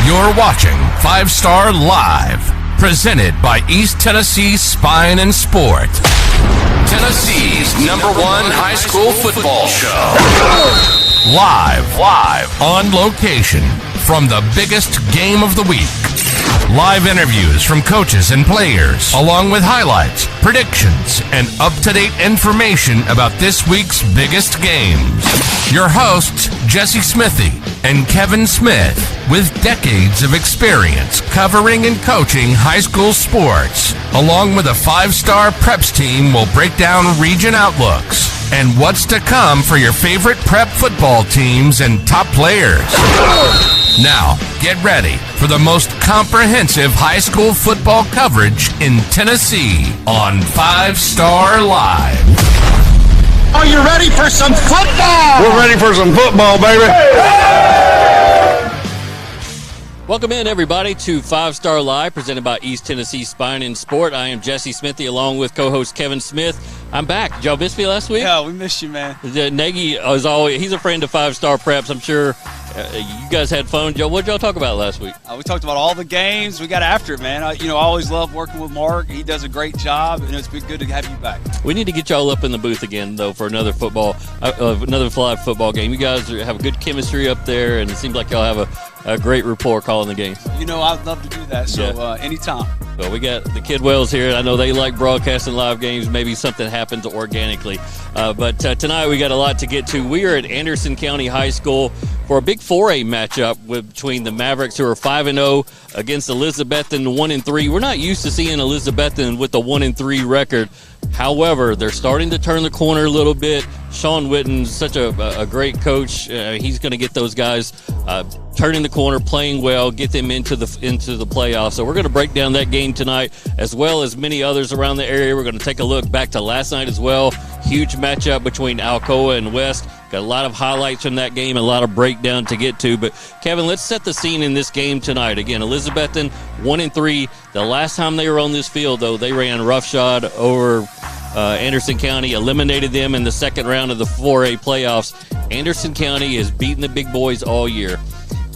You're watching 5 Star Live, presented by East Tennessee Spine and Sport. Tennessee's #1 high school football show. Live, on location, from the biggest game of the week. Live interviews from coaches and players, along with highlights, predictions, and up-to-date information about this week's biggest games. Your hosts, Jesse Smithy and Kevin Smith, with decades of experience covering and coaching high school sports, along with a 5-star preps team, will break down region outlooks and what's to come for your favorite prep football teams and top players. Now, get ready for the most comprehensive high school football coverage in Tennessee on 5 Star Live. Are you ready for some football? We're ready for some football, baby. Welcome in, everybody, to 5 Star Live, presented by East Tennessee Spine and Sport. I am Jesse Smithy, along with co-host Kevin Smith. I'm back. Did y'all miss me last week? Yeah, we missed you, man. Nagy, as always, he's a friend of 5 Star Preps. I'm sure you guys had fun. What did y'all talk about last week? We talked about all the games. We got after it, man. I always love working with Mark. He does a great job, and it's been good to have you back. We need to get y'all up in the booth again, though, for another another live football game. You guys have a good chemistry up there, and it seems like y'all have a great rapport calling the games. I'd love to do that, so anytime. Well, we got the Kidwells here. I know they like broadcasting live games. Maybe something happens organically. But tonight we got a lot to get to. We are at Anderson County High School for a big 4A matchup between the Mavericks, who are 5-0, against Elizabethton 1-3. We're not used to seeing Elizabethton with a 1-3 record. However, they're starting to turn the corner a little bit. Sean Witten's such a great coach. He's going to get those guys turning the corner, playing well, get them into the playoffs. So we're going to break down that game tonight, as well as many others around the area. We're going to take a look back to last night as well. Huge matchup between Alcoa and West. Got a lot of highlights from that game, a lot of breakdown to get to. But, Kevin, let's set the scene in this game tonight. Again, Elizabethton 1-3. The last time they were on this field, though, they ran roughshod over Anderson County, eliminated them in the second round of the 4A playoffs. Anderson County has beaten the big boys all year.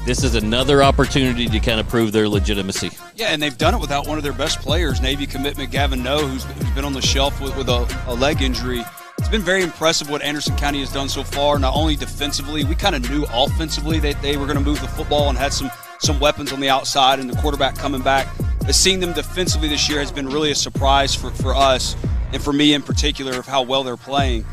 This is another opportunity to kind of prove their legitimacy. Yeah, and they've done it without one of their best players, Navy commitment Gavin Noe, who's been on the shelf with a leg injury. It's been very impressive what Anderson County has done so far, not only defensively. We kind of knew offensively that they were going to move the football and had some weapons on the outside and the quarterback coming back. But seeing them defensively this year has been really a surprise for us and for me in particular of how well they're playing.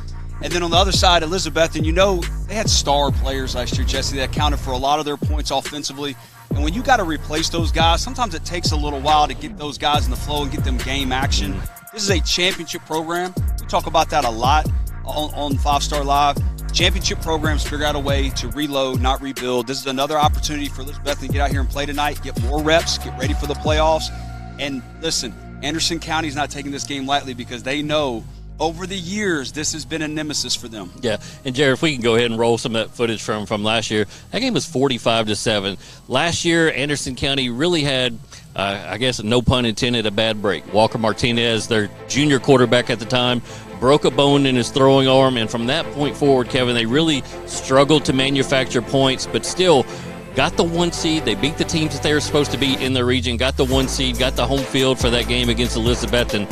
And then on the other side, Elizabethton, they had star players last year, Jesse, that accounted for a lot of their points offensively. And when you got to replace those guys, sometimes it takes a little while to get those guys in the flow and get them game action. This is a championship program. We talk about that a lot on 5 Star Live. Championship programs figure out a way to reload, not rebuild. This is another opportunity for Elizabethton to get out here and play tonight, get more reps, get ready for the playoffs. And listen, Anderson County is not taking this game lightly because they know over the years this has been a nemesis for them. Yeah, and Jared, if we can go ahead and roll some of that footage from last year, that game was 45-7. Last year, Anderson County really had, I guess, no pun intended, a bad break. Walker Martinez, their junior quarterback at the time, broke a bone in his throwing arm, and from that point forward, Kevin, they really struggled to manufacture points, but still got the 1 seed. They beat the teams that they were supposed to beat in the region, got the 1 seed, got the home field for that game against Elizabethton.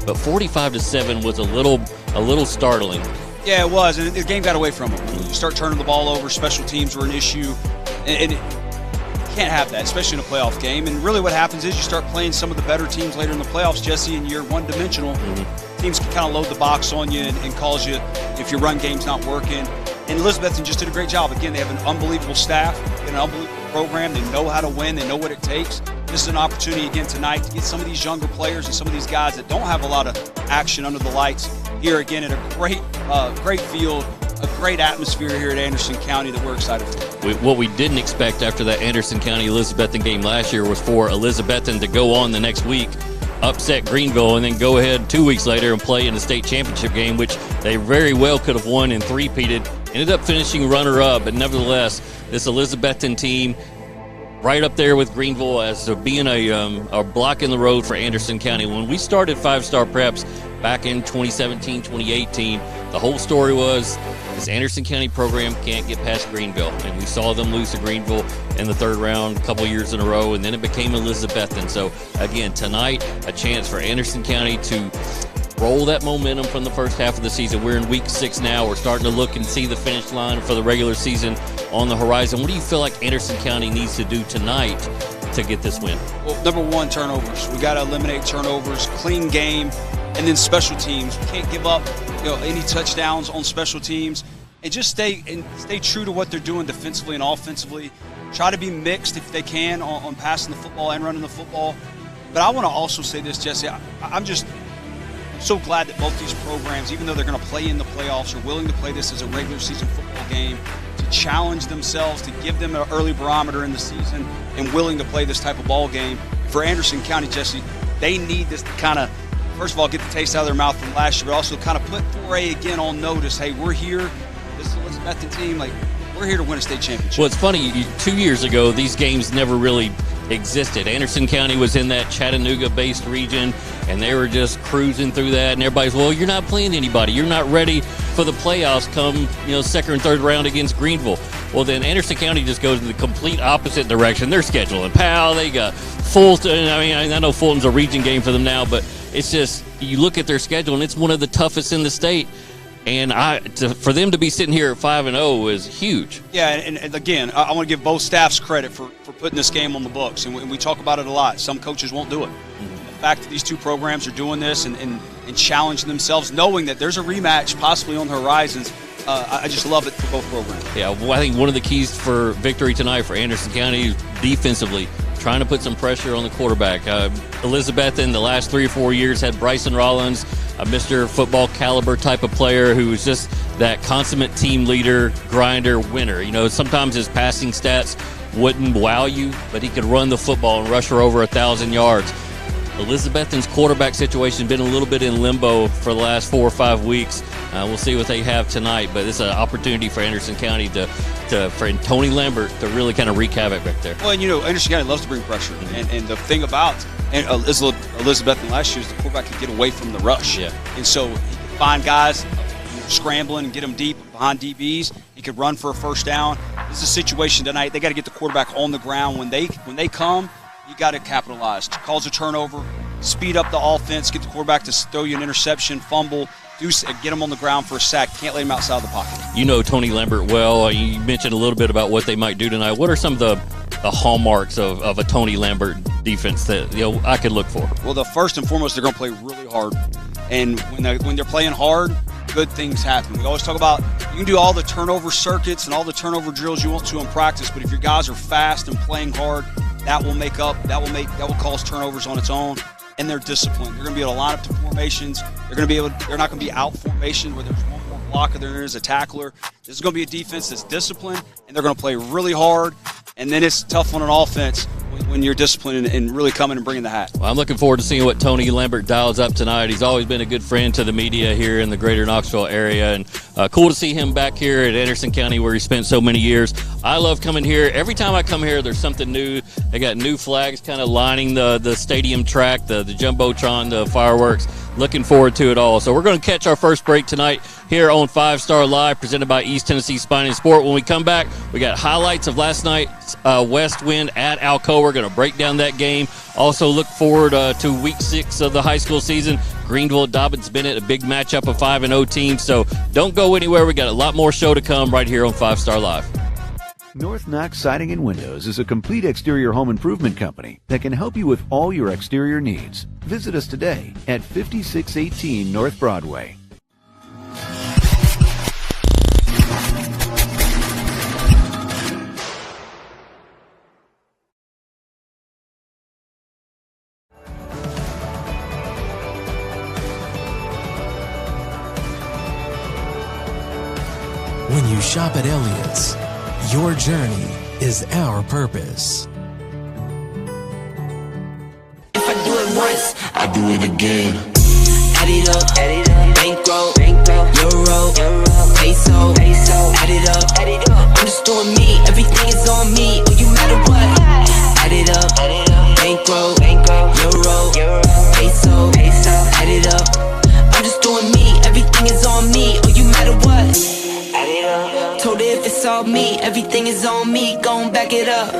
But 45-7 was a little startling. Yeah, it was, and the game got away from them. You start turning the ball over, special teams were an issue, and you can't have that, especially in a playoff game. And really what happens is you start playing some of the better teams later in the playoffs, Jesse, and you're one-dimensional. Mm-hmm. Teams can kind of load the box on you and cause you if your run game's not working. And Elizabethton just did a great job. Again, they have an unbelievable staff, an unbelievable program. They know how to win. They know what it takes. This is an opportunity again tonight to get some of these younger players and some of these guys that don't have a lot of action under the lights here again at a great field, a great atmosphere here at Anderson County that we're excited for. What we didn't expect after that Anderson County Elizabethton game last year was for Elizabethton to go on the next week, upset Greenville, and then go ahead 2 weeks later and play in the state championship game, which they very well could have won and three-peated. Ended up finishing runner-up, but nevertheless, this Elizabethton team right up there with Greenville as being a block in the road for Anderson County. When we started 5 Star Preps back in 2017, 2018, the whole story was This Anderson County program can't get past Greenville, and we saw them lose to Greenville in the third round a couple years in a row, and then it became Elizabethton. So, again, tonight, a chance for Anderson County to roll that momentum from the first half of the season. We're in week 6 now. We're starting to look and see the finish line for the regular season on the horizon. What do you feel like Anderson County needs to do tonight to get this win? Well, number one, turnovers. We got to eliminate turnovers, clean game, and then special teams. We can't give up any touchdowns on special teams, and just stay true to what they're doing defensively and offensively. Try to be mixed if they can on passing the football and running the football. But I want to also say this, Jesse. I'm so glad that both these programs, even though they're going to play in the playoffs, are willing to play this as a regular season football game, to challenge themselves, to give them an early barometer in the season, and willing to play this type of ball game. For Anderson County, Jesse, they need this to kind of, first of all, get the taste out of their mouth from last year, but also kind of put 4A again on notice. Hey, we're here. This is the Elizabethton team. We're here to win a state championship. Well, it's funny. 2 years ago, these games never really existed. Anderson County was in that Chattanooga-based region, and they were just cruising through that. And everybody's, well, you're not playing anybody. You're not ready for the playoffs come, second and third round against Greenville. Well, then Anderson County just goes in the complete opposite direction. They're scheduling Powell. They got Fulton. I know Fulton's a region game for them now, but it's just, you look at their schedule, and it's one of the toughest in the state. And for them to be sitting here at 5-0 is huge. Yeah, and again, I want to give both staffs credit for putting this game on the books. And we talk about it a lot. Some coaches won't do it. Mm-hmm. The fact that these two programs are doing this and challenging themselves, knowing that there's a rematch possibly on the horizons, I just love it for both programs. Yeah, well, I think one of the keys for victory tonight for Anderson County is defensively, trying to put some pressure on the quarterback. Elizabeth in the last 3 or 4 years had Bryson Rollins, a Mr. Football caliber type of player who was just that consummate team leader, grinder, winner. Sometimes his passing stats wouldn't wow you, but he could run the football and rush for over 1,000 yards. Elizabethton's quarterback situation has been a little bit in limbo for the last 4 or 5 weeks. We'll see what they have tonight, but it's an opportunity for Anderson County for Tony Lambert to really kind of wreak havoc back there. Well, and Anderson County loves to bring pressure, and the thing about Elizabethton last year is the quarterback could get away from the rush. Yeah. And so he could find guys scrambling and get them deep behind DBs. He could run for a first down. This is a situation tonight. They got to get the quarterback on the ground. When they come, you got to capitalize. Cause a turnover, speed up the offense, get the quarterback to throw you an interception, fumble, get him on the ground for a sack. Can't let him outside the pocket. You know Tony Lambert well. You mentioned a little bit about what they might do tonight. What are some of the hallmarks of a Tony Lambert defense that I could look for? Well, the first and foremost, they're going to play really hard. And when they're playing hard, good things happen. We always talk about you can do all the turnover circuits and all the turnover drills you want to in practice, but if your guys are fast and playing hard, that will cause turnovers on its own. And they're disciplined. They're going to be able to line up to formations. They're not going to be out formation where there's one more blocker than there is a tackler. This is going to be a defense that's disciplined, and they're going to play really hard. And then it's tough on an offense when you're disciplined and really coming and bringing the hat. Well, I'm looking forward to seeing what Tony Lambert dials up tonight. He's always been a good friend to the media here in the greater Knoxville area, and cool to see him back here at Anderson County where he spent so many years. I love coming here. Every time I come here, there's something new. They got new flags kind of lining the stadium track, the Jumbotron, the fireworks. Looking forward to it all. So we're going to catch our first break tonight here on 5 Star Live, presented by East Tennessee Spine and Sport. When we come back, we got highlights of last night's West Wind at Alcoa. We're going to break down that game. Also look forward to week 6 of the high school season. Greenville, Dobbins-Bennett, a big matchup of 5-0 teams. So don't go anywhere. We got a lot more show to come right here on 5 Star Live. North Knox Siding and Windows is a complete exterior home improvement company that can help you with all your exterior needs. Visit us today at 5618 North Broadway. When you shop at Elliott's, your journey is our purpose. If I do it once, I do it again. Add it up, bankroll, euro, peso, add it up. I'm just doing me, everything is on me, oh you matter what. Add it up, bankroll, euro, peso, add it up. I'm just doing me, everything is on me, oh you matter what. told me everything is on me, gon' back it up.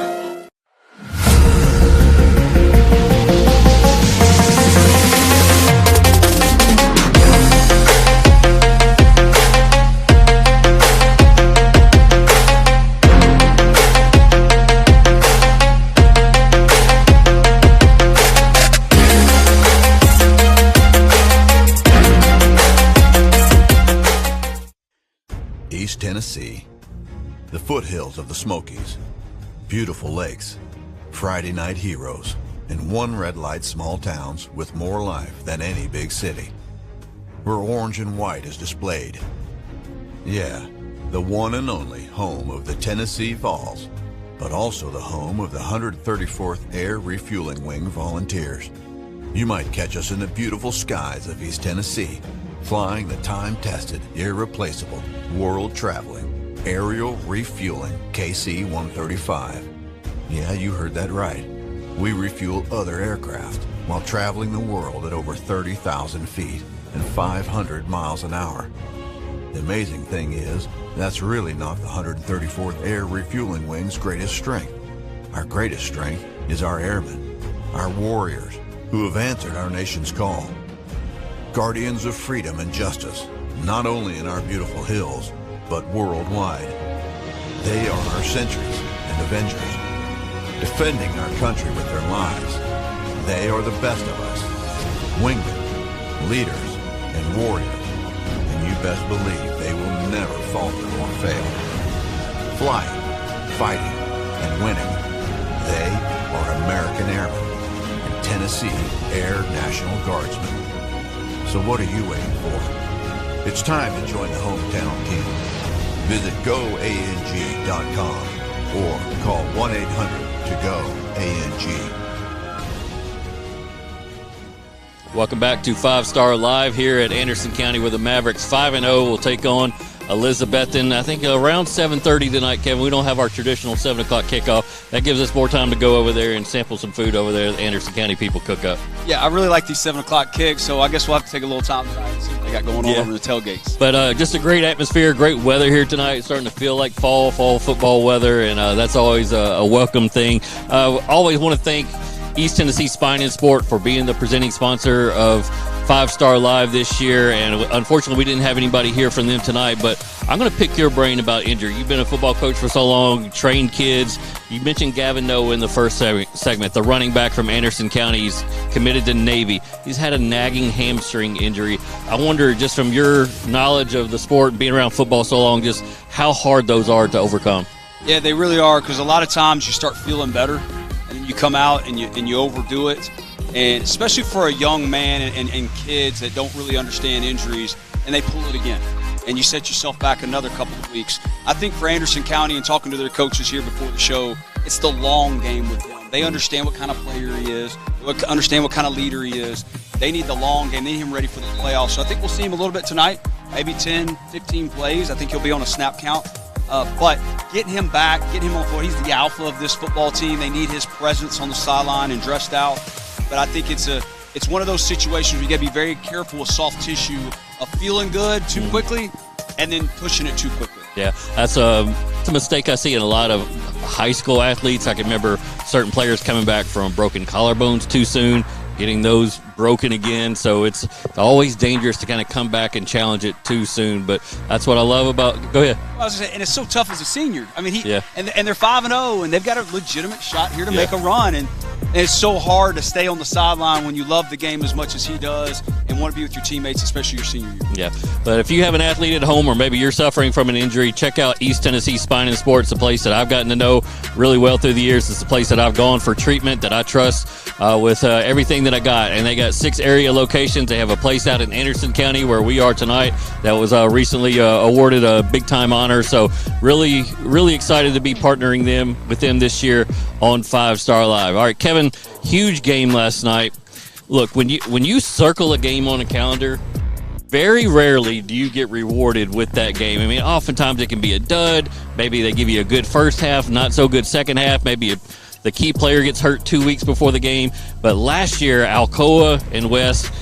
East Tennessee, the foothills of the Smokies, beautiful lakes, Friday night heroes, and one red light small towns with more life than any big city, where orange and white is displayed. Yeah, the one and only home of the Tennessee Vols, but also the home of the 134th Air Refueling Wing Volunteers. You might catch us in the beautiful skies of East Tennessee, flying the time-tested, irreplaceable, world-traveling, aerial refueling KC-135. Yeah, you heard that right. We refuel other aircraft while traveling the world at over 30,000 feet and 500 miles an hour. The amazing thing is, that's really not the 134th Air Refueling Wing's greatest strength. Our greatest strength is our airmen, our warriors, who have answered our nation's call. Guardians of freedom and justice, not only in our beautiful hills, but worldwide. They are our sentries and avengers, defending our country with their lives. They are the best of us, wingmen, leaders, and warriors, and you best believe they will never falter or fail. Flying, fighting, and winning, they are American Airmen and Tennessee Air National Guardsmen. So what are you waiting for? It's time to join the hometown team. Visit GoANG.com or call 1-800-TO-GO-ANG. Welcome back to 5 Star Live here at Anderson County, where the Mavericks 5-0 will take on Elizabethton. I think around 7:30 tonight, Kevin. We don't have our traditional 7 o'clock kickoff. That gives us more time to go over there and sample some food over there. The Anderson County people cook up. Yeah, I really like these 7 o'clock kicks, so I guess we'll have to take a little time tonight and see what they got going on over the tailgates. But just a great atmosphere, great weather here tonight. It's starting to feel like fall football weather, and that's always a welcome thing. Always want to thank East Tennessee Spine and Sport for being the presenting sponsor of 5 Star Live this year, and unfortunately we didn't have anybody here from them tonight, but I'm going to pick your brain about injury. You've been a football coach for so long, you trained kids. You mentioned Gavin Noah in the first segment, the running back from Anderson County. He's committed to Navy. He's had a nagging hamstring injury. I wonder, just from your knowledge of the sport, being around football so long, just how hard those are to overcome. Yeah, they really are, because a lot of times you start feeling better, and you come out and you overdo it. And especially for a young man and kids that don't really understand injuries, and they pull it again, and you set yourself back another couple of weeks. I think for Anderson County, and talking to their coaches here before the show, it's the long game with them. They understand what kind of player he is, understand what kind of leader he is. They need the long game. They need him ready for the playoffs. So I think we'll see him a little bit tonight, maybe 10, 15 plays. I think he'll be on a snap count. But getting him back, getting him on board, he's the alpha of this football team. They need his presence on the sideline and dressed out. But I think it's one of those situations where you got to be very careful with soft tissue of feeling good too quickly and then pushing it too quickly. Yeah, that's a mistake I see in a lot of high school athletes. I can remember certain players coming back from broken collarbones too soon, getting those broken again. So it's always dangerous to kind of come back and challenge it too soon. But that's what I love about – go ahead. I was gonna say, and it's so tough as a senior. I mean, and they're 5-0, and they've got a legitimate shot here to make a run. And it's so hard to stay on the sideline when you love the game as much as he does and want to be with your teammates, especially your senior year. Yeah, but if you have an athlete at home, or maybe you're suffering from an injury, check out East Tennessee Spine and Sports, a place that I've gotten to know really well through the years. It's a place that I've gone for treatment, that I trust with everything that I got. And they got 6 area locations. They have a place out in Anderson County where we are tonight that was recently awarded a big-time honor. So really, really excited to be partnering with them this year on 5 Star Live. All right, Kevin, huge game last night. Look, when you circle a game on a calendar, very rarely do you get rewarded with that game. I mean, oftentimes it can be a dud. Maybe they give you a good first half, not so good second half. Maybe the key player gets hurt 2 weeks before the game. But last year, Alcoa and West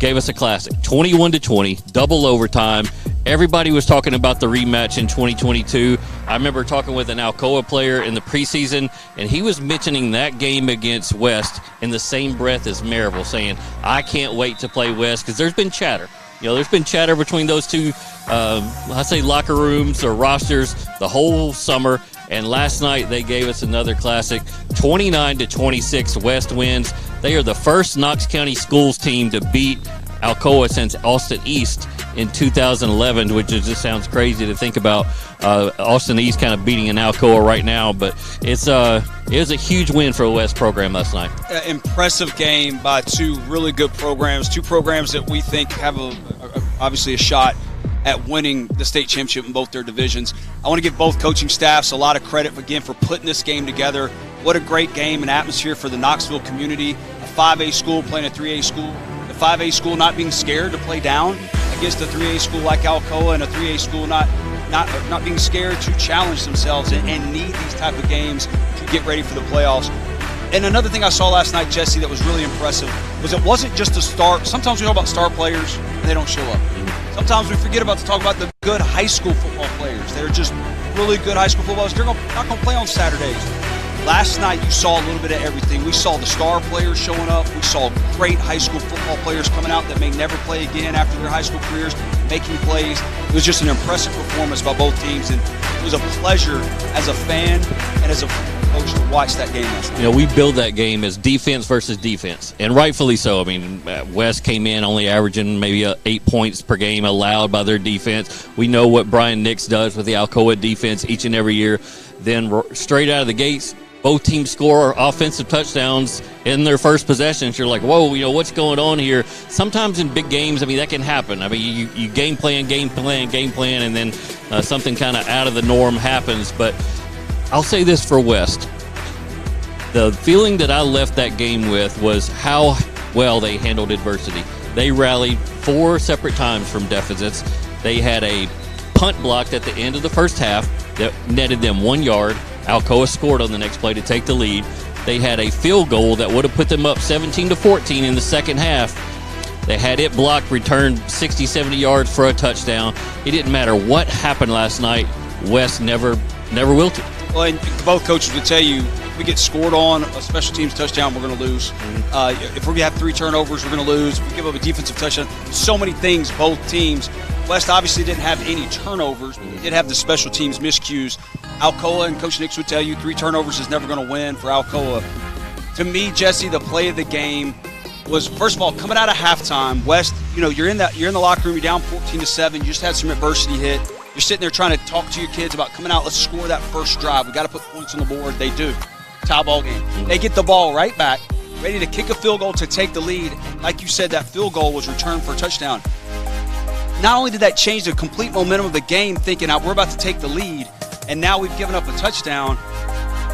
gave us a classic, 21-20, double overtime. Everybody was talking about the rematch in 2022. I remember talking with an Alcoa player in the preseason, and he was mentioning that game against West in the same breath as Maryville, saying, I can't wait to play West, because there's been chatter. There's been chatter between those two, locker rooms or rosters the whole summer. And last night they gave us another classic, 29-26. West wins. They are the first Knox County Schools team to beat Alcoa since Austin East in 2011, which just sounds crazy to think about. Austin East kind of beating an Alcoa right now, but it was a huge win for a West program last night. Impressive game by two really good programs, two programs that we think have obviously a shot at winning the state championship in both their divisions. I want to give both coaching staffs a lot of credit, again, for putting this game together. What a great game and atmosphere for the Knoxville community. A 5A school playing a 3A school. The 5A school not being scared to play down against a 3A school like Alcoa, and a 3A school not being scared to challenge themselves and need these type of games to get ready for the playoffs. And another thing I saw last night, Jesse, that was really impressive was it wasn't just a start. Sometimes we talk about star players and they don't show up. Sometimes we forget to talk about the good high school football players. They're just really good high school footballers. They're not going to play on Saturdays. Last night you saw a little bit of everything. We saw the star players showing up. We saw great high school football players coming out that may never play again after their high school careers, making plays. It was just an impressive performance by both teams, and it was a pleasure as a fan and as a coach to watch that game last night. We build that game as defense versus defense, and rightfully so. I mean, West came in only averaging maybe 8 points per game allowed by their defense. We know what Brian Nix does with the Alcoa defense each and every year. Then straight out of the gates, both teams score offensive touchdowns in their first possessions. You're like, whoa, what's going on here? Sometimes in big games, that can happen. You game plan, and then something kind of out of the norm happens. But I'll say this for West. The feeling that I left that game with was how well they handled adversity. They rallied 4 separate times from deficits. They had a punt blocked at the end of the first half that netted them 1 yard. Alcoa scored on the next play to take the lead. They had a field goal that would have put them up 17-14 in the second half. They had it blocked, returned 60, 70 yards for a touchdown. It didn't matter what happened last night. West never wilted. Well, and both coaches would tell you, if we get scored on a special teams touchdown, we're going to lose. If we have 3 turnovers, we're going to lose. If we give up a defensive touchdown. So many things, both teams. West obviously didn't have any turnovers, but they did have the special teams miscues. Alcoa, and Coach Nix would tell you, 3 turnovers is never going to win for Alcoa. To me, Jesse, the play of the game was, first of all, coming out of halftime, West, you're in the locker room, you're down 14-7, you just had some adversity hit. You're sitting there trying to talk to your kids about coming out, let's score that first drive. We got to put points on the board. They do. Tie ball game. They get the ball right back, ready to kick a field goal to take the lead. Like you said, that field goal was returned for a touchdown. Not only did that change the complete momentum of the game, thinking we're about to take the lead, and now we've given up a touchdown,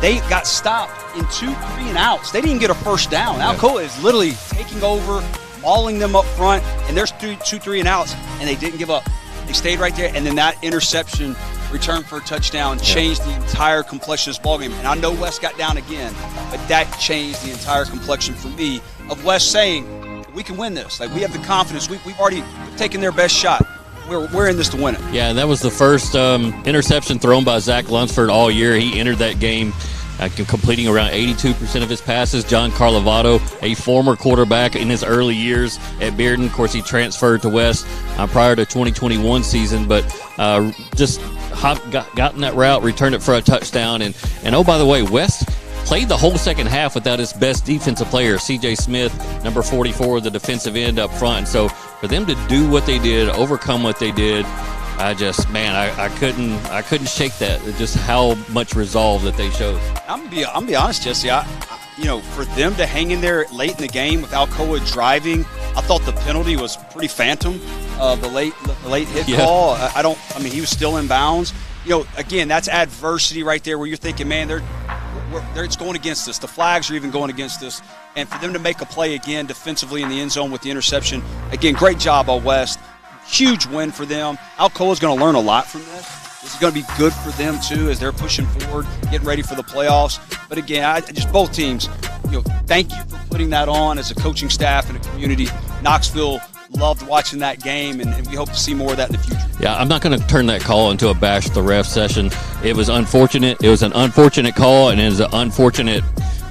they got stopped in 2 3 and outs. They didn't get a first down. Alcoa is literally taking over, mauling them up front, and there's 2 3 and outs, and they didn't give up. They stayed right there, and then that interception returned for a touchdown changed the entire complexion of this ballgame. And I know West got down again, but that changed the entire complexion for me of West saying, we can win this. We have the confidence. We've already taken their best shot. We're in this to win it. Yeah, and that was the first interception thrown by Zach Lunsford all year. He entered that game completing around 82% of his passes. John Carlavato, a former quarterback in his early years at Bearden. Of course, he transferred to West prior to 2021 season, but just got in that route, returned it for a touchdown. And oh, by the way, West played the whole second half without his best defensive player, C.J. Smith, number 44, the defensive end up front. So for them to do what they did, overcome what they did, I couldn't shake that. Just how much resolve that they showed. I'm gonna be honest, Jesse. For them to hang in there late in the game with Alcoa driving, I thought the penalty was pretty phantom. The late hit call. He was still in bounds. Again, that's adversity right there, where you're thinking, man, it's going against us. The flags are even going against us. And for them to make a play again defensively in the end zone with the interception, again, great job on West. Huge win for them. Alcoa is going to learn a lot from this. This is going to be good for them, too, as they're pushing forward, getting ready for the playoffs. But, again, both teams, thank you for putting that on as a coaching staff and a community. Knoxville loved watching that game, and we hope to see more of that in the future. Yeah, I'm not going to turn that call into a bash the ref session. It was unfortunate. It was an unfortunate call, and it was an unfortunate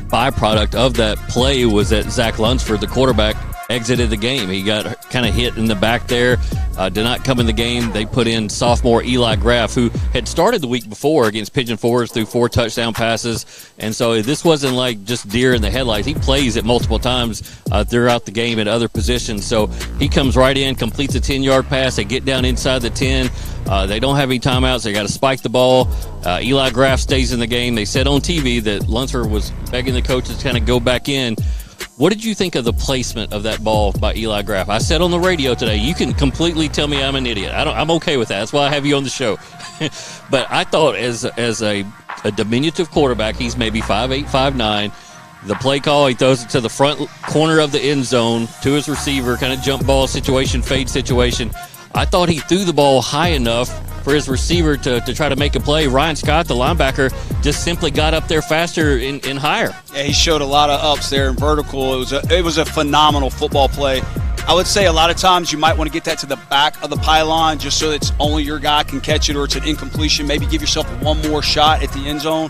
byproduct of that play was that Zach Lunsford, the quarterback, exited the game. He got kind of hit in the back there, did not come in the game. They put in sophomore Eli Graff, who had started the week before against Pigeon Forge through 4 touchdown passes. And so this wasn't like just deer in the headlights. He plays it multiple times throughout the game at other positions. So he comes right in, completes a 10-yard pass. They get down inside the 10. They don't have any timeouts. They got to spike the ball. Eli Graff stays in the game. They said on TV that Lunsford was begging the coaches to kind of go back in. What did you think of the placement of that ball by Eli Graff? I said on the radio today, you can completely tell me I'm an idiot. I'm okay with that. That's why I have you on the show. But I thought as a diminutive quarterback, he's maybe 5'8", 5'9". The play call, he throws it to the front corner of the end zone to his receiver, kind of jump ball situation, fade situation. I thought he threw the ball high enough for his receiver to try to make a play. Ryan Scott, the linebacker, just simply got up there faster and higher. Yeah, he showed a lot of ups there in vertical. It was a phenomenal football play. I would say a lot of times you might want to get that to the back of the pylon just so it's only your guy can catch it, or it's an incompletion. Maybe give yourself one more shot at the end zone.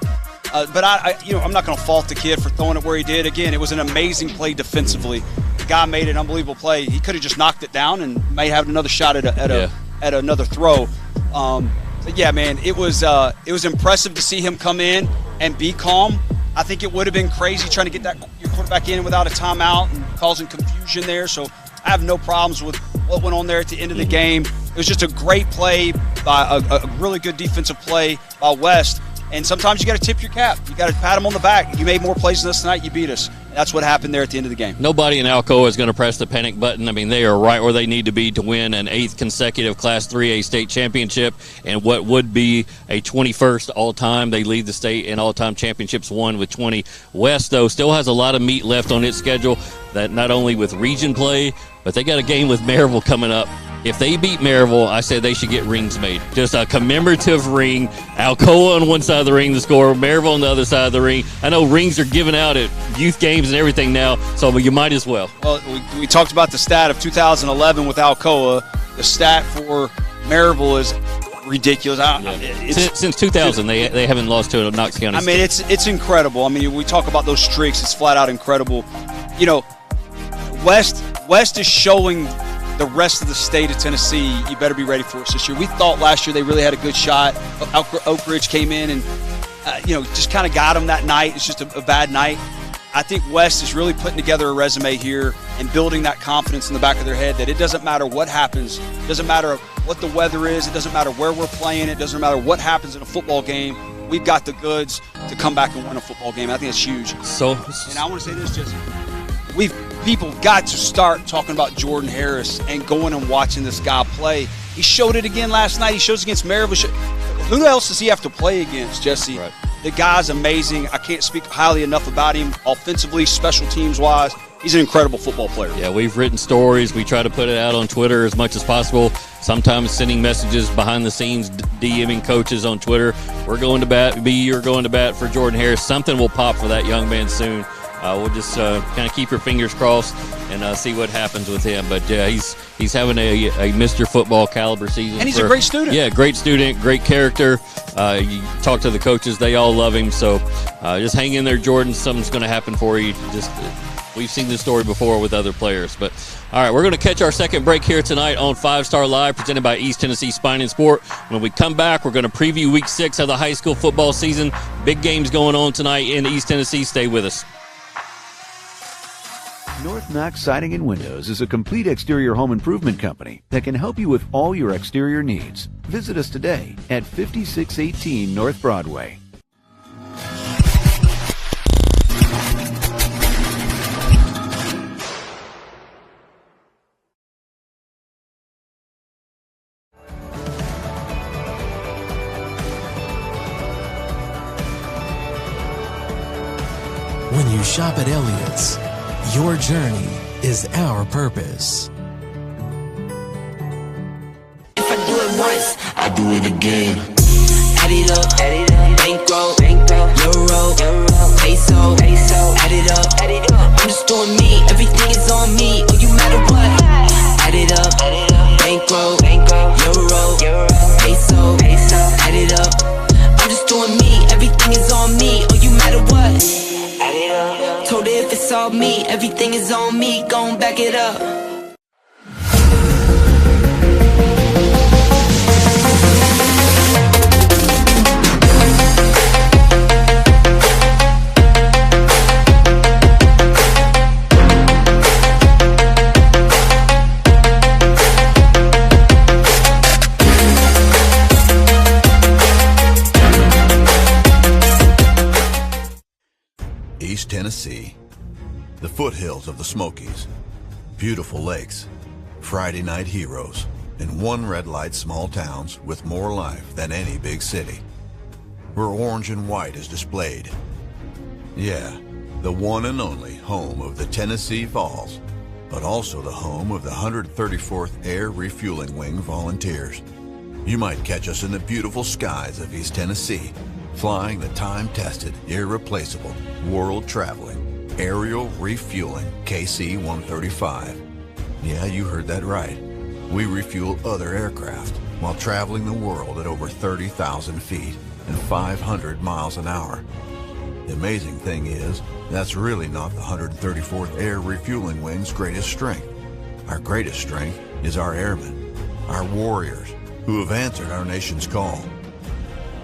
But I'm not going to fault the kid for throwing it where he did. Again, it was an amazing play defensively. The guy made an unbelievable play. He could have just knocked it down and may have another shot at another throw. But yeah, man, it was impressive to see him come in and be calm. I think it would have been crazy trying to get your quarterback in without a timeout and causing confusion there. So I have no problems with what went on there at the end of the game. It was just a great play by a really good defensive play by West. And sometimes you got to tip your cap. You got to pat him on the back. You made more plays than us tonight. You beat us. And that's what happened there at the end of the game. Nobody in Alcoa is going to press the panic button. I mean, they are right where they need to be to win an 8th consecutive Class 3A state championship and what would be a 21st all-time. They lead the state in all-time championships, won with 20. West, though, still has a lot of meat left on its schedule, that not only with region play, but they got a game with Maryville coming up. If they beat Maryville, I say they should get rings made. Just a commemorative ring. Alcoa on one side of the ring to score, Maryville on the other side of the ring. I know rings are given out at youth games and everything now, so you might as well. Well, we talked about the stat of 2011 with Alcoa. The stat for Maryville is ridiculous. Since 2000, they haven't lost to a Knox County. I mean, it's incredible. I mean, we talk about those streaks. It's flat out incredible. You know, West is showing the rest of the state of Tennessee, you better be ready for us this year. We thought last year they really had a good shot. Oak Ridge came in and, just kind of got them that night. It's just a bad night. I think West is really putting together a resume here and building that confidence in the back of their head that it doesn't matter what happens. It doesn't matter what the weather is. It doesn't matter where we're playing. It doesn't matter what happens in a football game. We've got the goods to come back and win a football game. I think that's huge. And I want to say this, Jesse. People got to start talking about Jordan Harris and going and watching this guy play. He showed it again last night. He shows against Maryville. Who else does he have to play against, Jesse? Right. The guy's amazing. I can't speak highly enough about him offensively, special teams-wise. He's an incredible football player. Yeah, we've written stories. We try to put it out on Twitter as much as possible, sometimes sending messages behind the scenes, DMing coaches on Twitter. We're going to bat. You're going to bat for Jordan Harris. Something will pop for that young man soon. We'll just kind of keep your fingers crossed and see what happens with him. But yeah, he's having a Mr. Football caliber season. And he's a great student. Yeah, great student, great character. You talk to the coaches, they all love him. So just hang in there, Jordan. Something's going to happen for you. We've seen this story before with other players. But all right, we're going to catch our second break here tonight on 5 Star Live, presented by East Tennessee Spine and Sport. When we come back, we're going to preview Week 6 of the high school football season. Big games going on tonight in East Tennessee. Stay with us. North Knox Siding and Windows is a complete exterior home improvement company that can help you with all your exterior needs. Visit us today at 5618 North Broadway. When you shop at Elliott's, your journey is our purpose. If I do it once, I do it again. Add it up, bankroll, euro, peso, add it up. I'm just doing me, everything is on me. Oh, you matter what? Add it up, bankroll, euro, everything is on me. Oh, you matter what? Add it up. Told her if it's all me, everything is on me. Gon' back it up. East Tennessee, the foothills of the Smokies, beautiful lakes, Friday night heroes, and one red light small towns with more life than any big city, where orange and white is displayed. Yeah, the one and only home of the Tennessee Vols, but also the home of the 134th Air Refueling Wing Volunteers. You might catch us in the beautiful skies of East Tennessee, flying the time-tested, irreplaceable, world-traveling, aerial refueling KC-135. Yeah, you heard that right. We refuel other aircraft while traveling the world at over 30,000 feet and 500 miles an hour. The amazing thing is, that's really not the 134th Air Refueling Wing's greatest strength. Our greatest strength is our airmen, our warriors, who have answered our nation's call.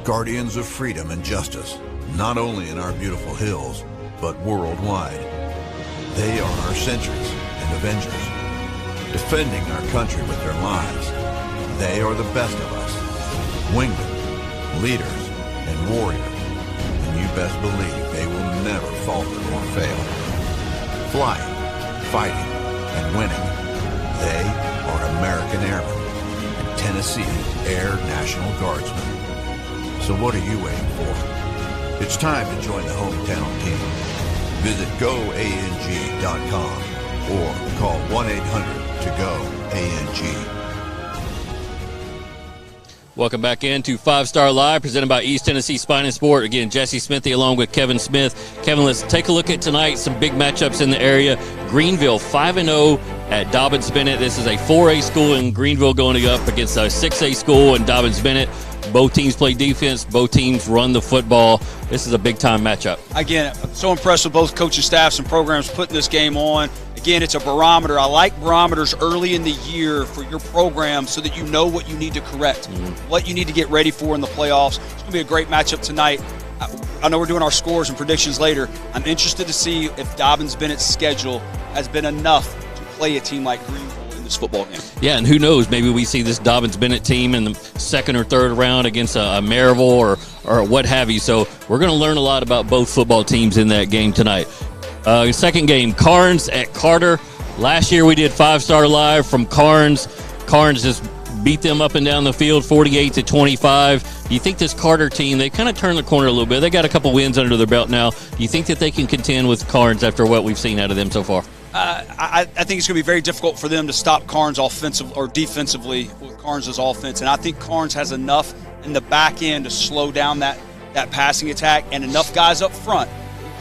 Guardians of freedom and justice, not only in our beautiful hills, but worldwide. They are our sentries and avengers, defending our country with their lives. They are the best of us, wingmen, leaders, and warriors, and you best believe they will never falter or fail. Flying, fighting, and winning, they are American Airmen and Tennessee Air National Guardsmen. So what are you waiting for? It's time to join the hometown team. Visit GoANG.com or call 1-800-TO-GO-ANG. Welcome back into 5 Star Live, presented by East Tennessee Spine and Sport. Again, Jesse Smithy along with Kevin Smith. Kevin, let's take a look at tonight. Some big matchups in the area. Greenville 5-0 at Dobyns-Bennett. This is a 4A school in Greenville going up against a 6A school in Dobyns-Bennett. Both teams play defense. Both teams run the football. This is a big-time matchup. Again, I'm so impressed with both coaching staffs and programs putting this game on. Again, it's a barometer. I like barometers early in the year for your program so that you know what you need to correct, what you need to get ready for in the playoffs. It's going to be a great matchup tonight. I know we're doing our scores and predictions later. I'm interested to see if Dobyns-Bennett's schedule has been enough to play a team like Greenville in this football game. Yeah, and who knows, maybe we see this Dobyns-Bennett team in the second or third round against a Maryville or what have you. So we're going to learn a lot about both football teams in that game tonight. Second game, Carnes at Carter. Last year we did 5 Star Live from Carnes. Carnes just beat them up and down the field 48-25. Do you think this Carter team, they kind of turned the corner a little bit? They got a couple wins under their belt now. Do you think that they can contend with Carnes after what we've seen out of them so far? I think it's going to be very difficult for them to stop Carnes offensive or defensively with Carnes' offense, and I think Carnes has enough in the back end to slow down that passing attack and enough guys up front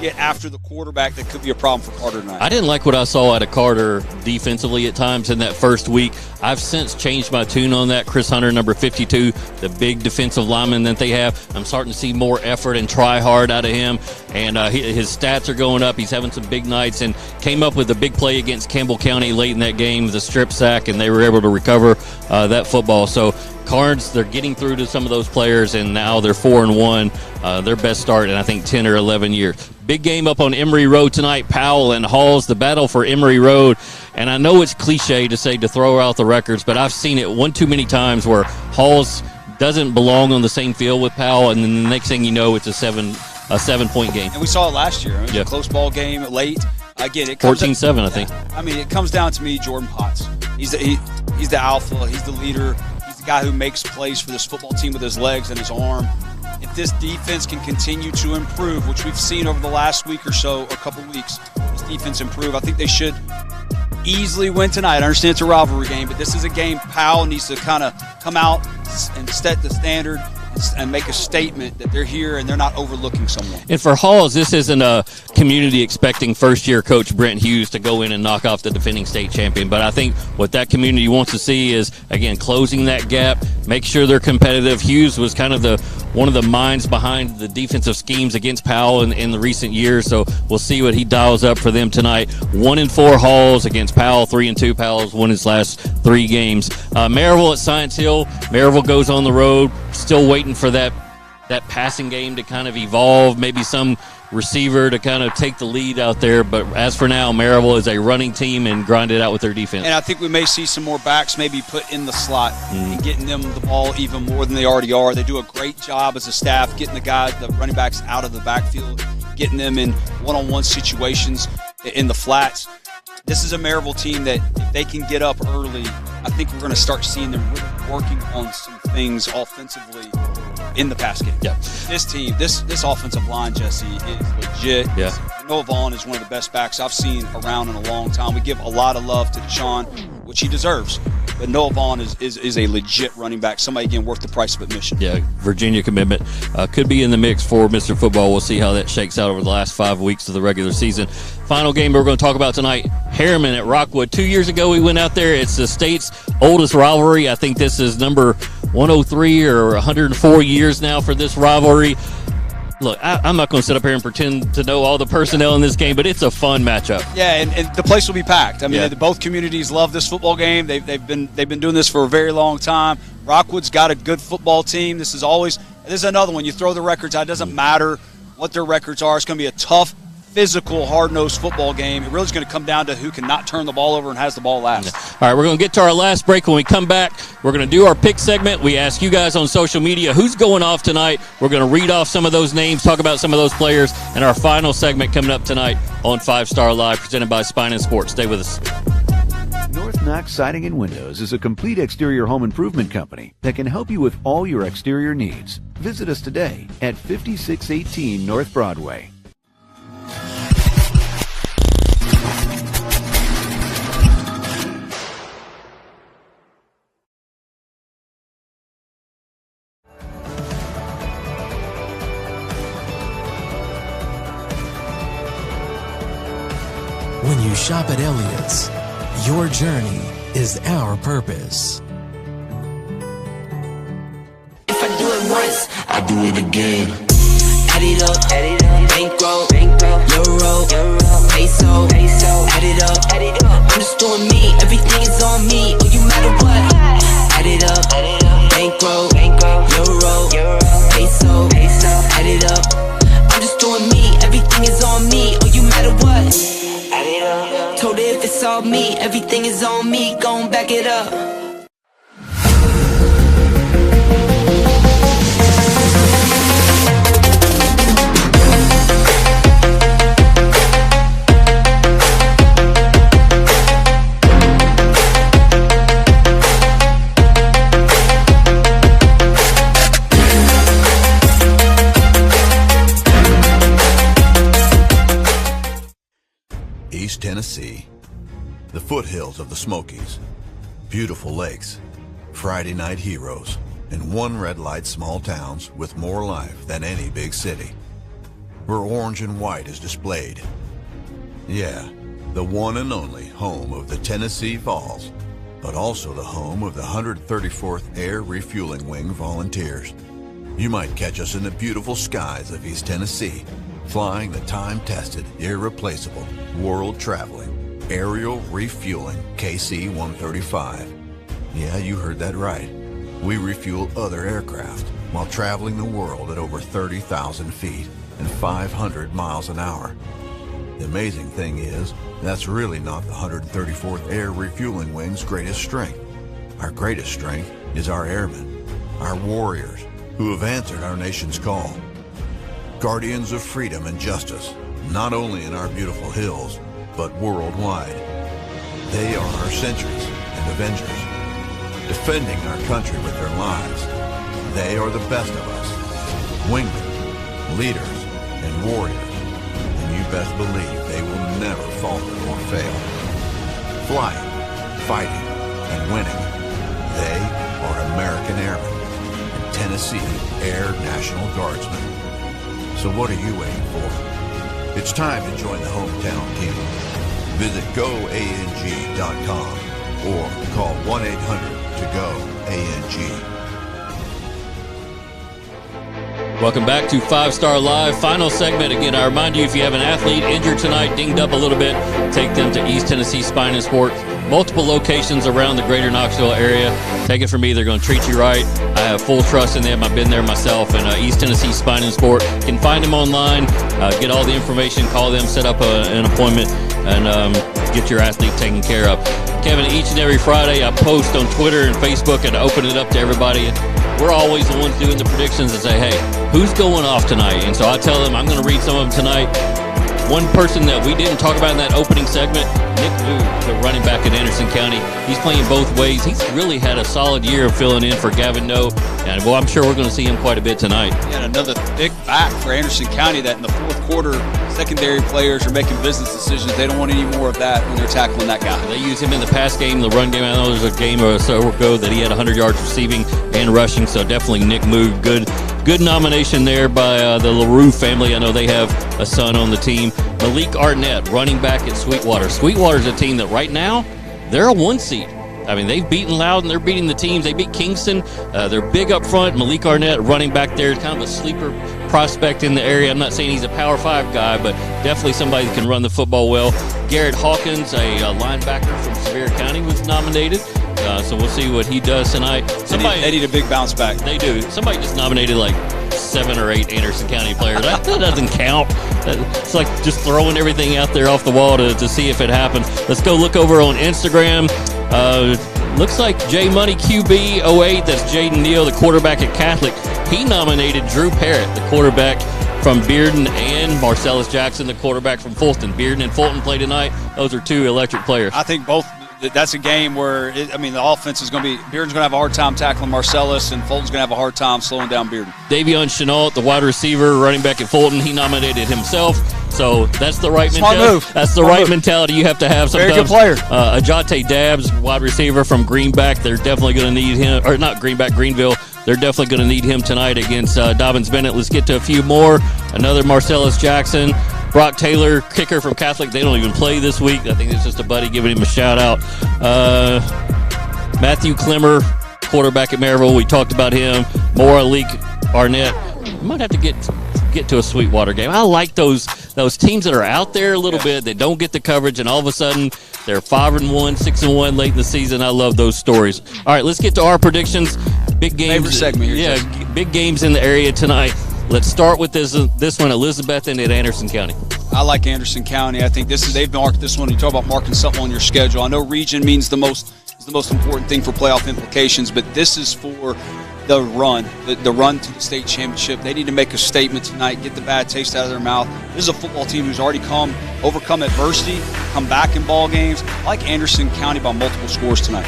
get after the quarterback that could be a problem for Carter tonight. I didn't like what I saw out of Carter defensively at times in that first week. I've since changed my tune on that. Chris Hunter, number 52, the big defensive lineman that they have. I'm starting to see more effort and try hard out of him, and his stats are going up. He's having some big nights and came up with a big play against Campbell County late in that game, the strip sack, and they were able to recover that football. So Carnes, they're getting through to some of those players, and now they're 4-1, their best start in I think 10 or 11 years. Big game up on Emory Road tonight. Powell and Halls, the battle for Emory Road. And I know it's cliche to say to throw out the records, but I've seen it one too many times where Halls doesn't belong on the same field with Powell, and then the next thing you know, it's a 7-point game. And we saw it last year. It was a close ball game late. Again, it 14-7, I think. I mean, it comes down to me, Jordan Potts. He's the alpha. He's the leader. He's the guy who makes plays for this football team with his legs and his arm. If this defense can continue to improve, which we've seen over the last week or so, a couple weeks, this defense improve, I think they should easily win tonight. I understand it's a rivalry game, but this is a game Powell needs to kind of come out and set the standard and make a statement that they're here and they're not overlooking someone. And for Halls, this isn't a community expecting first-year coach Brent Hughes to go in and knock off the defending state champion. But I think what that community wants to see is, again, closing that gap, make sure they're competitive. Hughes was kind of the one of the minds behind the defensive schemes against Powell in the recent years. So we'll see what he dials up for them tonight. 1-4 Halls against Powell, 3-2. Powell's won his last 3 games. Maryville at Science Hill. Maryville goes on the road. Still waiting for that passing game to kind of evolve. Maybe some receiver to kind of take the lead out there. But as for now, Maryville is a running team and grind it out with their defense. And I think we may see some more backs maybe put in the slot and getting them the ball even more than they already are. They do a great job as a staff getting the running backs out of the backfield, getting them in one-on-one situations in the flats. This is a Maryville team that if they can get up early, I think we're going to start seeing them really working on some things offensively in the pass game. Yeah. This team, this offensive line, Jesse, is legit. Yeah. Noah Vaughn is one of the best backs I've seen around in a long time. We give a lot of love to Deshaun, which he deserves. But Noah Vaughn is a legit running back. Somebody, again, worth the price of admission. Yeah, Virginia commitment. Could be in the mix for Mr. Football. We'll see how that shakes out over the last 5 weeks of the regular season. Final game we're going to talk about tonight, Harriman at Rockwood. 2 years ago we went out there. It's the state's oldest rivalry. I think this is number 103 or 104 years now for this rivalry. Look, I'm not going to sit up here and pretend to know all the personnel in this game, but it's a fun matchup. Yeah, and the place will be packed. I mean, Yeah. both communities love this football game. They've been doing this for a very long time. Rockwood's got a good football team. This is another one. You throw the records out. It doesn't matter what their records are. It's going to be a tough, physical, hard-nosed football game. It really is going to come down to who can not turn the ball over and has the ball last. All right, we're going to get to our last break. When we come back, we're going to do our pick segment. We ask you guys on social media who's going off tonight. We're going to read off some of those names, talk about some of those players, and our final segment coming up tonight on 5 Star Live, presented by Spine and Sports. Stay with us. North Knox Siding and Windows is a complete exterior home improvement company that can help you with all your exterior needs. Visit us today at 5618 North Broadway. When you shop at Elliott's, your journey is our purpose. If I do it once, I do it again. Add it up, bankroll, euro, peso, add it up. I'm just doing me, everything is on me. Oh, you matter what? Add it up, bankroll, euro, peso, add it up. I'm just doing me, everything is on me. Oh, you matter what? Add it up. Told her if it's all me, everything is on me. Gon' back it up. East Tennessee, the foothills of the Smokies, beautiful lakes, Friday night heroes, and one red light small towns with more life than any big city, where orange and white is displayed. Yeah, the one and only home of the Tennessee Falls, but also the home of the 134th Air Refueling Wing Volunteers. You might catch us in the beautiful skies of East Tennessee, flying the time-tested, irreplaceable, world-traveling, aerial refueling KC-135. Yeah, you heard that right. We refuel other aircraft while traveling the world at over 30,000 feet and 500 miles an hour. The amazing thing is, that's really not the 134th Air Refueling Wing's greatest strength. Our greatest strength is our airmen, our warriors, who have answered our nation's call. Guardians of freedom and justice, not only in our beautiful hills, but worldwide. They are our sentries and avengers, defending our country with their lives. They are the best of us, wingmen, leaders, and warriors, and you best believe they will never falter or fail. Flying, fighting, and winning, they are American Airmen and Tennessee Air National Guardsmen. So what are you waiting for? It's time to join the hometown team. Visit GoANG.com or call 1-800-TO-GO-ANG. Welcome back to 5-Star Live. Final segment. Again, I remind you, if you have an athlete injured tonight, dinged up a little bit, take them to East Tennessee Spine and Sports. Multiple locations around the greater Knoxville area. Take it from me, they're going to treat you right. I have full trust in them. I've been there myself. And East Tennessee Spine and Sport. You can find them online, get all the information, call them, set up an appointment, and get your athlete taken care of. Kevin, each and every Friday I post on Twitter and Facebook and open it up to everybody. We're always the ones doing the predictions and say, hey, who's going off tonight? And so I tell them I'm going to read some of them tonight. One person that we didn't talk about in that opening segment, Nick Moog, the running back at Anderson County. He's playing both ways. He's really had a solid year of filling in for Gavin Noe. And, well, I'm sure we're going to see him quite a bit tonight. Yeah, and another thick back for Anderson County that in the fourth quarter, secondary players are making business decisions. They don't want any more of that when they're tackling that guy. They use him in the pass game, the run game. I know there's a game or so ago that he had 100 yards receiving and rushing, so definitely Nick Moog. Good nomination there by the LaRue family. I know they have a son on the team. Malik Arnett, running back at Sweetwater. Sweetwater's a team that right now, they're a 1 seed. I mean, they've beaten Loudon. They're beating the teams. They beat Kingston. They're big up front. Malik Arnett, running back there, kind of a sleeper prospect in the area. I'm not saying he's a Power 5 guy, but definitely somebody that can run the football well. Garrett Hawkins, a linebacker from Sevier County, was nominated. So we'll see what he does tonight. They need a big bounce back. They do. Somebody just nominated like 7 or 8 Anderson County players. That doesn't count. It's like just throwing everything out there off the wall to see if it happens. Let's go look over on Instagram. Looks like J Money QB08, that's Jaden Neal, the quarterback at Catholic. He nominated Drew Parrott, the quarterback from Bearden, and Marcellus Jackson, the quarterback from Fulton. Bearden and Fulton play tonight. Those are 2 electric players. I think both. That's a game where, the offense is going to be – Bearden's going to have a hard time tackling Marcellus, and Fulton's going to have a hard time slowing down Bearden. Davion Chenault, the wide receiver, running back at Fulton, he nominated himself. So that's the right mentality. Move. That's the right mentality you have to have sometimes. Very good player. Ajate Dabbs, wide receiver from Greenback. They're definitely going to need him. Or not Greenback, Greenville. They're definitely going to need him tonight against Dobbins Bennett. Let's get to a few more. Another Marcellus Jackson. Brock Taylor, kicker from Catholic. They don't even play this week. I think it's just a buddy giving him a shout-out. Matthew Clemmer, quarterback at Maryville. We talked about him. Malik Arnett. You might have to get to a Sweetwater game. I like those teams that are out there a little bit. They don't get the coverage, and all of a sudden they're 5-1, 6-1 late in the season. I love those stories. All right, let's get to our predictions. Big games. Favorite segment here. Yeah, big games in the area tonight. Let's start with this one, Elizabethton at Anderson County. I like Anderson County. I think they've marked this one. You talk about marking something on your schedule. I know region means the most important thing for playoff implications, but this is for the run to the state championship. They need to make a statement tonight, get the bad taste out of their mouth. This is a football team who's already overcome adversity, come back in ball games. I like Anderson County by multiple scores tonight.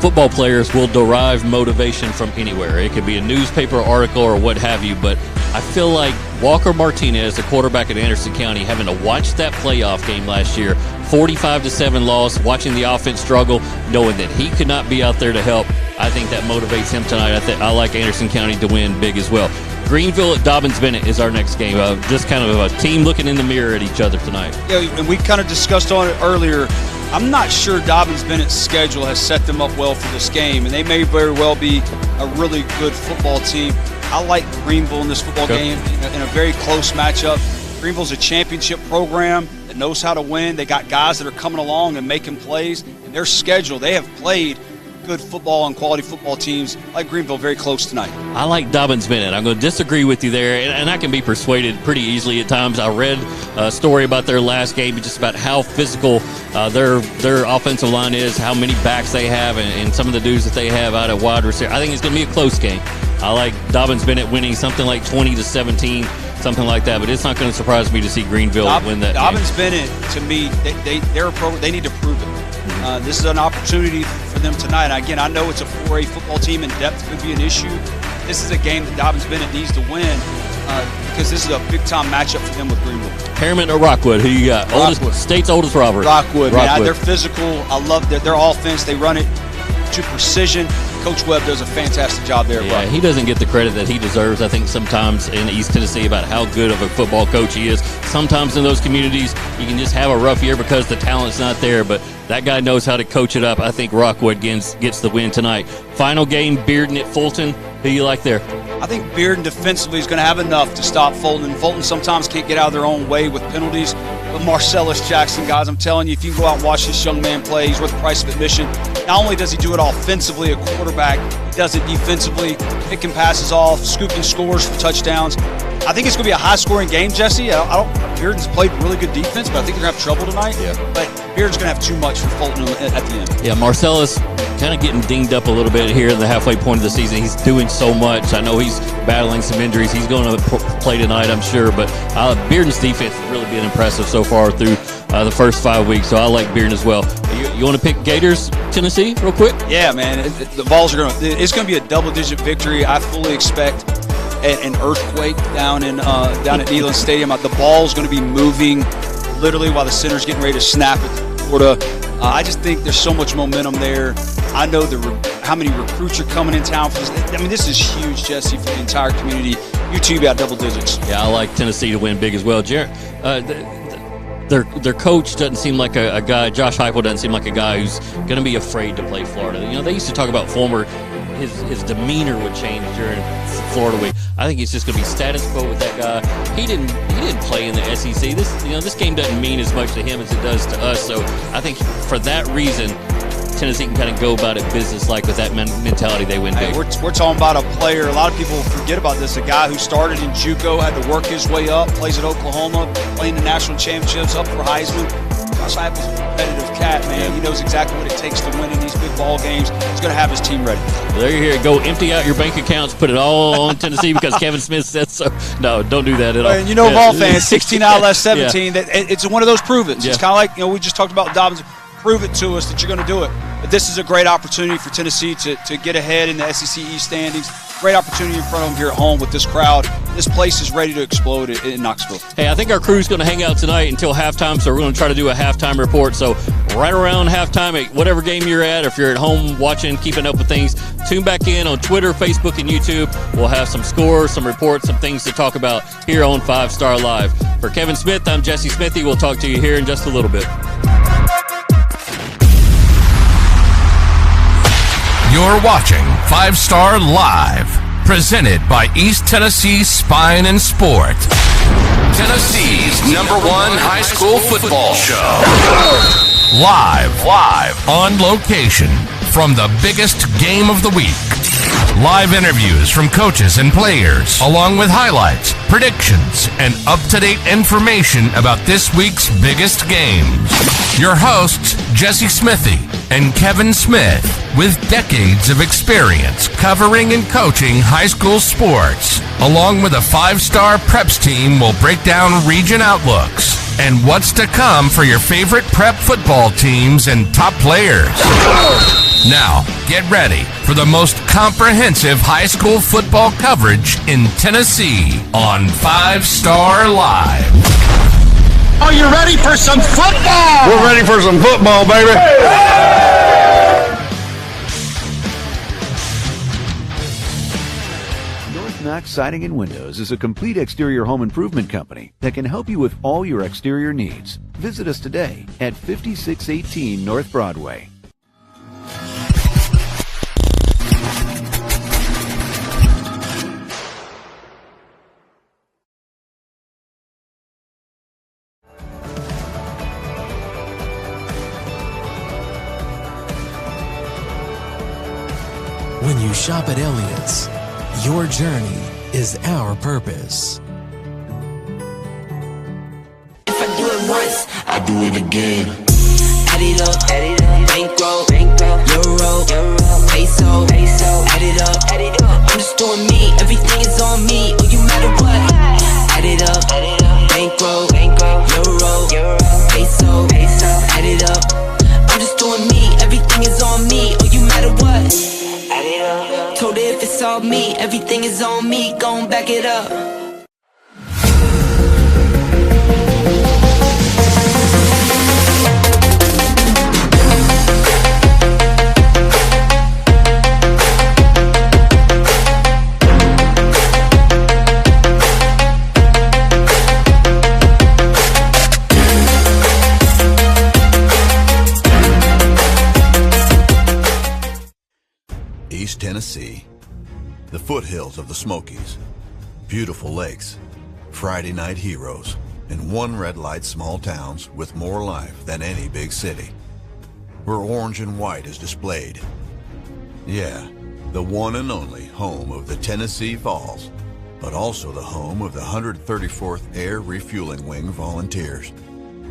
Football players will derive motivation from anywhere. It could be a newspaper article or what have you, but I feel like Walker Martinez, the quarterback at Anderson County, having to watch that playoff game last year, 45-7 loss, watching the offense struggle, knowing that he could not be out there to help, I think that motivates him tonight. I like Anderson County to win big as well. Greenville at Dobbins Bennett is our next game. Just kind of a team looking in the mirror at each other tonight. Yeah, and we kind of discussed on it earlier. I'm not sure Dobbins Bennett's schedule has set them up well for this game, and they may very well be a really good football team. I like Greenville in this football game in a very close matchup. Greenville's a championship program that knows how to win. They got guys that are coming along and making plays. And their schedule, they have played good football and quality football teams like Greenville very close tonight. I like Dobbins Bennett. I'm going to disagree with you there, and I can be persuaded pretty easily at times. I read a story about their last game, just about how physical their offensive line is, how many backs they have, and some of the dudes that they have out at wide receiver. I think it's going to be a close game. I like Dobbins Bennett winning something like 20-17, something like that, but it's not going to surprise me to see Greenville win that Dobbins game. Bennett, to me, they're a program. They need to prove it. This is an opportunity for them tonight. Again, I know it's a 4A football team and depth could be an issue. This is a game that Dobbins Bennett needs to win because this is a big-time matchup for them with Greenville. Harriman or Rockwood? Who you got? State's oldest Robert. Rockwood. Man, they're physical. I love their offense. They run it to precision. Coach Webb does a fantastic job there. Yeah, he doesn't get the credit that he deserves, I think, sometimes in East Tennessee about how good of a football coach he is. Sometimes in those communities, you can just have a rough year because the talent's not there, but that guy knows how to coach it up. I think Rockwood gets the win tonight. Final game, Bearden at Fulton. Who you like there? I think Bearden defensively is going to have enough to stop Fulton. And Fulton sometimes can't get out of their own way with penalties. But Marcellus Jackson, guys, I'm telling you, if you can go out and watch this young man play, he's worth the price of admission. Not only does he do it offensively, a quarterback, he does it defensively, picking passes off, scooping scores for touchdowns. I think it's going to be a high-scoring game, Jesse. Bearden's played really good defense, but I think they're going to have trouble tonight. Yeah. But Bearden's going to have too much for Fulton at the end. Yeah, Marcellus kind of getting dinged up a little bit here in the halfway point of the season. He's doing so much. I know he's battling some injuries. He's going to play tonight, I'm sure. But Bearden's defense has really been impressive so far through the first 5 weeks. So I like Bearden as well. You want to pick Gators, Tennessee, real quick? Yeah, man. The Vols are it's going to be a double-digit victory. I fully expect an earthquake down at Neyland Stadium. The ball's going to be moving literally while the center's getting ready to snap at Florida. I just think there's so much momentum there. I know how many recruits are coming in town for this. I mean, this is huge, Jesse, for the entire community. You two got double digits. Yeah, I like Tennessee to win big as well. Their coach doesn't seem like a guy. Josh Heupel doesn't seem like a guy who's going to be afraid to play Florida. You know, they used to talk about his demeanor would change during Florida week. I think it's just going to be status quo with that guy. He didn't play in the SEC. This game doesn't mean as much to him as it does to us. So I think for that reason, Tennessee can kind of go about it business-like with that mentality. They win big. Hey, we're talking about a player. A lot of people forget about this. A guy who started in JUCO, had to work his way up, plays at Oklahoma, playing the national championships, up for Heisman. Josh Heupel's a competitive cat, man. He knows exactly what it takes to win in these big ball games. He's going to have his team ready. Well, there you hear it. Go empty out your bank accounts, put it all on Tennessee because Kevin Smith said so. No, don't do that at all. And you know, Vol fans, 16 out of last 17. Yeah. It's one of those prove-its. Yeah. It's kind of like, we just talked about Dobbins. Prove it to us that you're going to do it. But this is a great opportunity for Tennessee to get ahead in the SEC East standings. Great opportunity in front of them here at home with this crowd. This place is ready to explode in Knoxville. Hey, I think our crew's going to hang out tonight until halftime, so we're going to try to do a halftime report. So right around halftime, at whatever game you're at, or if you're at home watching, keeping up with things, tune back in on Twitter, Facebook, and YouTube. We'll have some scores, some reports, some things to talk about here on 5 Star Live. For Kevin Smith, I'm Jesse Smithy. We'll talk to you here in just a little bit. You're watching 5 Star Live, presented by East Tennessee Spine and Sport. Tennessee's #1 high school football show. Live on location from the biggest game of the week. Live interviews from coaches and players, along with highlights, predictions, and up-to-date information about this week's biggest games. Your hosts, Jesse Smithy and Kevin Smith, with decades of experience covering and coaching high school sports, along with a 5-star preps team, will break down region outlooks and what's to come for your favorite prep football teams and top players. Now, get ready for the most comprehensive high school football coverage in Tennessee on 5 Star Live. Are you ready for some football? We're ready for some football, baby. North Knox Siding and Windows is a complete exterior home improvement company that can help you with all your exterior needs. Visit us today at 5618 North Broadway. When you shop at Elliott's, your journey is our purpose. If I do it once, I do it again. Add it up, bankroll, euro, peso, add it up. I'm just doing me, everything is on me. Oh, you matter what? Add it up, bankroll, euro, peso, add it up. I'm just doing me, everything is on me. Oh, you matter what? Told her if it's all me, everything is on me, gon' back it up. East Tennessee, the foothills of the Smokies, beautiful lakes, Friday night heroes, and one red light small towns with more life than any big city, where orange and white is displayed. Yeah, the one and only home of the Tennessee Vols, but also the home of the 134th Air Refueling Wing Volunteers.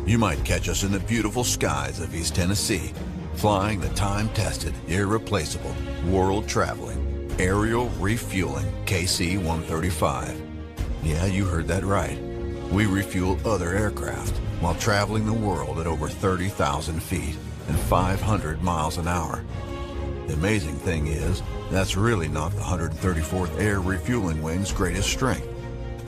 You might catch us in the beautiful skies of East Tennessee, flying the time-tested, irreplaceable, world-traveling, aerial refueling KC-135. Yeah, you heard that right. We refuel other aircraft while traveling the world at over 30,000 feet and 500 miles an hour. The amazing thing is, that's really not the 134th Air Refueling Wing's greatest strength.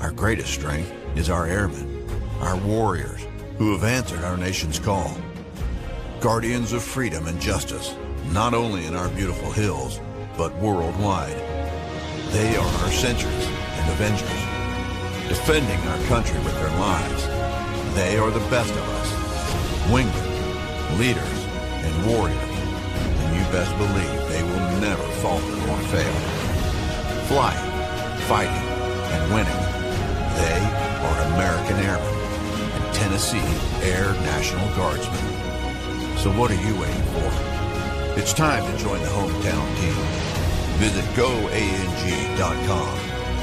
Our greatest strength is our airmen, our warriors, who have answered our nation's call. Guardians of freedom and justice, not only in our beautiful hills, but worldwide. They are our sentries and avengers, defending our country with their lives. They are the best of us, wingmen, leaders, and warriors. And you best believe they will never falter or fail. Flying, fighting, and winning. They are American Airmen and Tennessee Air National Guardsmen. So what are you waiting for? It's time to join the hometown team. Visit GoANG.com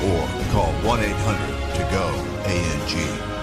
or call 1-800-TO-GO-ANG.